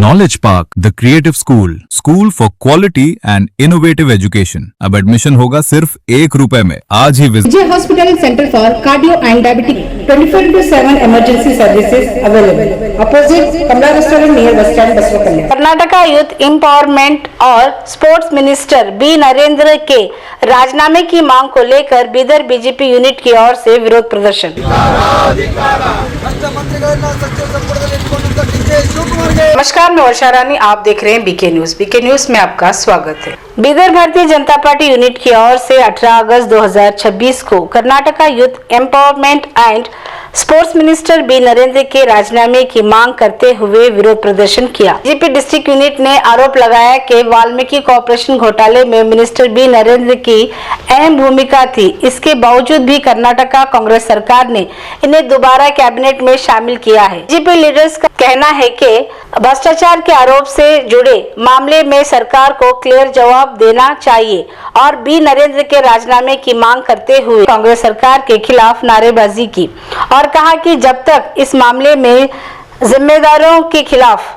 Knowledge Park, the creative school for quality and innovative education. अब admission होगा सिर्फ ₹1 में। आज ही visit. Vijay Hospital Center for Cardio and Diabetic 24/7 emergency services available. Opposite Kamla Restaurant near Bus Stand, Baswakalla. Karnataka youth empowerment और sports minister B Narendra के राजीनामे की मांग को लेकर बीदर बीजेपी यूनिट की ओर से विरोध प्रदर्शन। नमस्कार, मैं वर्षा रानी, आप देख रहे हैं बीके न्यूज। बीके न्यूज में आपका स्वागत है। बीदर भारतीय जनता पार्टी यूनिट की ओर से 18 अगस्त 2026 को Karnataka youth empowerment and sports minister B Narendra के राजीनामे की मांग करते हुए विरोध प्रदर्शन किया। बीजेपी डिस्ट्रिक्ट यूनिट ने आरोप लगाया कि वाल्मीकि कॉर्पोरेशन घोटाले में मिनिस्टर बी नरेंद्र की अहम भूमिका थी। इसके बावजूद भी कर्नाटका कांग्रेस सरकार ने इन्हें दोबारा कैबिनेट में शामिल किया है। बीजेपी लीडर्स का कहना है कि भ्रष्टाचार के आरोप से जुड़े मामले में सरकार को क्लियर जवाब देना चाहिए और बी नरेंद्र के राजीनामे की मांग करते हुए कांग्रेस सरकार के खिलाफ नारेबाजी की और कहा कि जब तक इस मामले में जिम्मेदारों के खिलाफ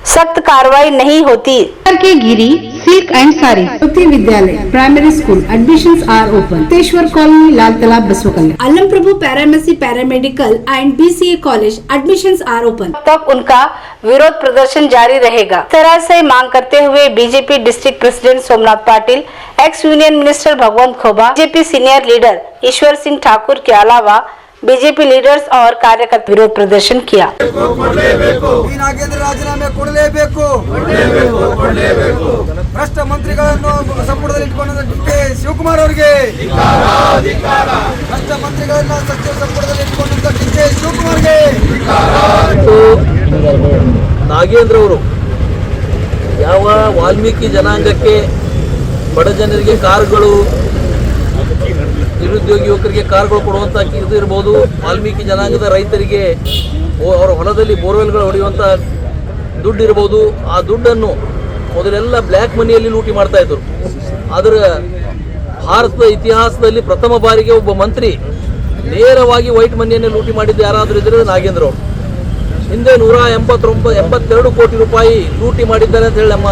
सख्त कार्रवाई नहीं होती। K Giri silk and sari Jyoti Vidyalaya primary school admissions are open. तेश्वर कॉलोनी, लाल तालाब, बसवकल्या। अलम प्रभु पैरामेसी paramedical and BCA college admissions are open. तक उनका विरोध प्रदर्शन जारी रहेगा। इस तरह से मांग करते हुए BJP district president Somnath Patil, ex union minister Bhagwant Khuba, BJP senior leader Ishwar Singh Thakur के अलावा बीजेपी लीडर्स और कार्यकर्ता विरोध प्रदर्शन किया। ಭ್ರಷ್ಟ ಮಂತ್ರಿಗಳನ್ನು ಸಂಪುಟದಲ್ಲಿ ಇಟ್ಟುಕೊಂಡ ಡಿ.ಕೆ. ಶಿವಕುಮಾರ್ ಅವರಿಗೆ ಭ್ರಷ್ಟ ಮಂತ್ರಿಗಳನ್ನ ಸಚಿವ ಸಂಪುಟದಲ್ಲಿ ಇಟ್ಟುಕೊಂಡ ಡಿ.ಕೆ. ಶಿವಕುಮಾರ್ಗೆ ನಾಗೇಂದ್ರ ಅವರು ಯಾವ ವಾಲ್ಮೀಕಿ ಜನಾಂಗಕ್ಕೆ ಬಡ ಜನರಿಗೆ ಕಾರುಗಳು, ನಿರುದ್ಯೋಗಿ ಯುವಕರಿಗೆ ಕಾರುಗಳು ಕೊಡುವಂಥ ಇದು ಇರ್ಬೋದು, ವಾಲ್ಮೀಕಿ ಜನಾಂಗದ ರೈತರಿಗೆ ಅವರ ಹೊಲದಲ್ಲಿ ಬೋರ್ವೆಲ್ಗಳು ಹೊಡೆಯುವಂಥ ದುಡ್ಡು ಇರ್ಬೋದು, ಆ ದುಡ್ಡನ್ನು ಮೊದಲೆಲ್ಲ ಬ್ಲ್ಯಾಕ್ ಮನಿಯಲ್ಲಿ ಲೂಟಿ ಮಾಡ್ತಾ ಇದ್ರು. ಆದರೆ ಭಾರತದ ಇತಿಹಾಸದಲ್ಲಿ ಪ್ರಥಮ ಬಾರಿಗೆ ಒಬ್ಬ ಮಂತ್ರಿ ನೇರವಾಗಿ ವೈಟ್ ಮನಿಯನ್ನು ಲೂಟಿ ಮಾಡಿದ್ದು ಯಾರಾದರೂ ಇದ್ರೆ ನಾಗೇಂದ್ರ ಅವರು. ಹಿಂದೆ 182 ಕೋಟಿ ರೂಪಾಯಿ ಲೂಟಿ ಮಾಡಿದ್ದಾರೆ ಅಂತ ಹೇಳಿ ನಮ್ಮ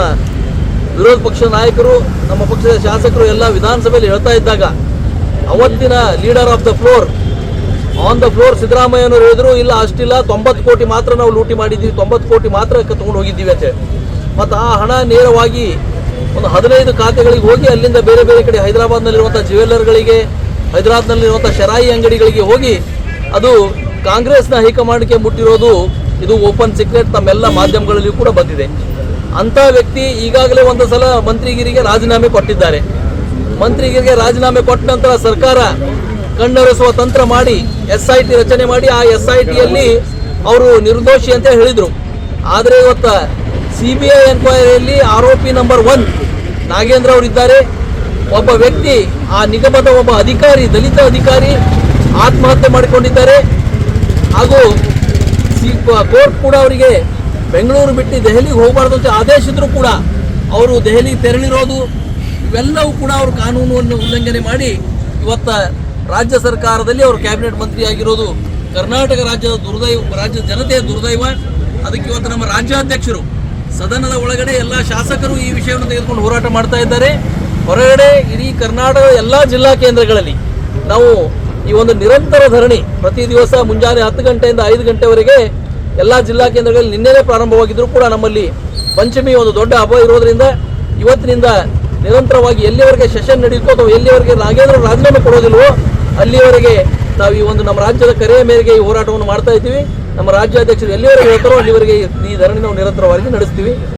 ವಿರೋಧ ಪಕ್ಷದ ನಾಯಕರು, ನಮ್ಮ ಪಕ್ಷದ ಶಾಸಕರು ಎಲ್ಲ ವಿಧಾನಸಭೆಯಲ್ಲಿ ಹೇಳ್ತಾ ಇದ್ದಾಗ ಅವತ್ತಿನ leader of the floor on the floor ಸಿದ್ದರಾಮಯ್ಯನವರು ಹೇಳಿದ್ರು, ಇಲ್ಲ ಅಷ್ಟಿಲ್ಲ, 90 ಕೋಟಿ ಮಾತ್ರ ನಾವು ಲೂಟಿ ಮಾಡಿದ್ದೀವಿ, 90 ಕೋಟಿ ಮಾತ್ರ ತಗೊಂಡು ಹೋಗಿದ್ದೀವಿ ಅಂತ ಹೇಳಿ. ಮತ್ತು ಆ ಹಣ ನೇರವಾಗಿ ಒಂದು 15 ಖಾತೆಗಳಿಗೆ ಹೋಗಿ ಅಲ್ಲಿಂದ ಬೇರೆ ಬೇರೆ ಕಡೆ ಹೈದರಾಬಾದ್ನಲ್ಲಿರುವಂಥ ಜ್ಯುವೆಲ್ಲರ್ಗಳಿಗೆ, ಹೈದರಾಬಾದ್ನಲ್ಲಿರುವಂಥ ಶರಾಯಿ ಅಂಗಡಿಗಳಿಗೆ ಹೋಗಿ ಅದು ಕಾಂಗ್ರೆಸ್ನ ಹೈಕಮಾಂಡ್ಗೆ ಮುಟ್ಟಿರೋದು ಇದು ಓಪನ್ ಸೀಕ್ರೆಟ್, ತಮ್ಮೆಲ್ಲ ಮಾಧ್ಯಮಗಳಲ್ಲಿಯೂ ಕೂಡ ಬಂದಿದೆ. ಅಂಥ ವ್ಯಕ್ತಿ ಈಗಾಗಲೇ ಒಂದು ಸಲ ಮಂತ್ರಿಗಿರಿಗೆ ರಾಜೀನಾಮೆ ಕೊಟ್ಟಿದ್ದಾರೆ. ಮಂತ್ರಿಗಿರಿಗೆ ರಾಜೀನಾಮೆ ಕೊಟ್ಟ ನಂತರ ಸರ್ಕಾರ ಕಣ್ಣೊರೆಸುವ ತಂತ್ರ ಮಾಡಿ SIT ರಚನೆ ಮಾಡಿ ಆ SITಯಲ್ಲಿ ಅವರು ನಿರ್ದೋಷಿ ಅಂತ ಹೇಳಿದರು. ಆದರೆ ಇವತ್ತು CBI ಎನ್ಕ್ವೈರಿಯಲ್ಲಿ ಆರೋಪಿ ನಂಬರ್ 1 ನಾಗೇಂದ್ರ ಅವರಿದ್ದಾರೆ. ಒಬ್ಬ ವ್ಯಕ್ತಿ, ಆ ನಿಗಮದ ಒಬ್ಬ ಅಧಿಕಾರಿ, ದಲಿತ ಅಧಿಕಾರಿ ಆತ್ಮಹತ್ಯೆ ಮಾಡಿಕೊಂಡಿದ್ದಾರೆ. ಹಾಗೂ ಕೋರ್ಟ್ ಕೂಡ ಅವರಿಗೆ ಬೆಂಗಳೂರು ಬಿಟ್ಟು ದೆಹಲಿಗೆ ಹೋಗಬಾರ್ದು ಅಂತ ಆದೇಶಿದ್ರು ಕೂಡ ಅವರು ದೆಹಲಿಗೆ ತೆರಳಿರೋದು, ಇವೆಲ್ಲವೂ ಕೂಡ ಅವರು ಕಾನೂನನ್ನು ಉಲ್ಲಂಘನೆ ಮಾಡಿ ಇವತ್ತು ರಾಜ್ಯ ಸರ್ಕಾರದಲ್ಲಿ ಅವರು ಕ್ಯಾಬಿನೆಟ್ ಮಂತ್ರಿ ಆಗಿರೋದು ಕರ್ನಾಟಕ ರಾಜ್ಯದ ದುರ್ದೈವ, ರಾಜ್ಯದ ಜನತೆಯ ದುರ್ದೈವ. ಅದಕ್ಕೆ ಇವತ್ತು ನಮ್ಮ ರಾಜ್ಯಾಧ್ಯಕ್ಷರು ಸದನದ ಒಳಗಡೆ ಎಲ್ಲ ಶಾಸಕರು ಈ ವಿಷಯವನ್ನು ತೆಗೆದುಕೊಂಡು ಹೋರಾಟ ಮಾಡ್ತಾ ಇದ್ದಾರೆ. ಹೊರಗಡೆ ಇಡೀ ಕರ್ನಾಟಕದ ಎಲ್ಲ ಜಿಲ್ಲಾ ಕೇಂದ್ರಗಳಲ್ಲಿ ನಾವು ಈ ಒಂದು ನಿರಂತರ ಧರಣಿ ಪ್ರತಿ ದಿವಸ ಮುಂಜಾನೆ 10 ಗಂಟೆಯಿಂದ 5 ಗಂಟೆವರೆಗೆ ಎಲ್ಲ ಜಿಲ್ಲಾ ಕೇಂದ್ರಗಳಲ್ಲಿ ನಿನ್ನೆನೇ ಪ್ರಾರಂಭವಾಗಿದ್ದರೂ ಕೂಡ ನಮ್ಮಲ್ಲಿ ಪಂಚಮಿ ಒಂದು ದೊಡ್ಡ ಹಬ್ಬ ಇರೋದ್ರಿಂದ ಇವತ್ತಿನಿಂದ ನಿರಂತರವಾಗಿ ಎಲ್ಲಿವರೆಗೆ ಸೆಷನ್ ನಡೆಯುತ್ತೋ ಅಥವಾ ಎಲ್ಲಿವರೆಗೆ ನಾಗೇಂದ್ರ ರಾಜೀನಾಮೆ ಕೊಡೋದಿಲ್ವೋ ಅಲ್ಲಿವರೆಗೆ ನಾವು ಈ ಒಂದು ನಮ್ಮ ರಾಜ್ಯದ ಕರೆಯ ಮೇರೆಗೆ ಈ ಹೋರಾಟವನ್ನು ಮಾಡ್ತಾ ಇದ್ದೀವಿ. ನಮ್ಮ ರಾಜ್ಯಾಧ್ಯಕ್ಷರು ಎಲ್ಲಿವರೆಗೆ ಹೇಳ್ತಾರೋ ಅಲ್ಲಿವರೆಗೆ ಈ ಧರಣಿ ನಾವು ನಿರಂತರವಾಗಿ ನಡೆಸ್ತೀವಿ.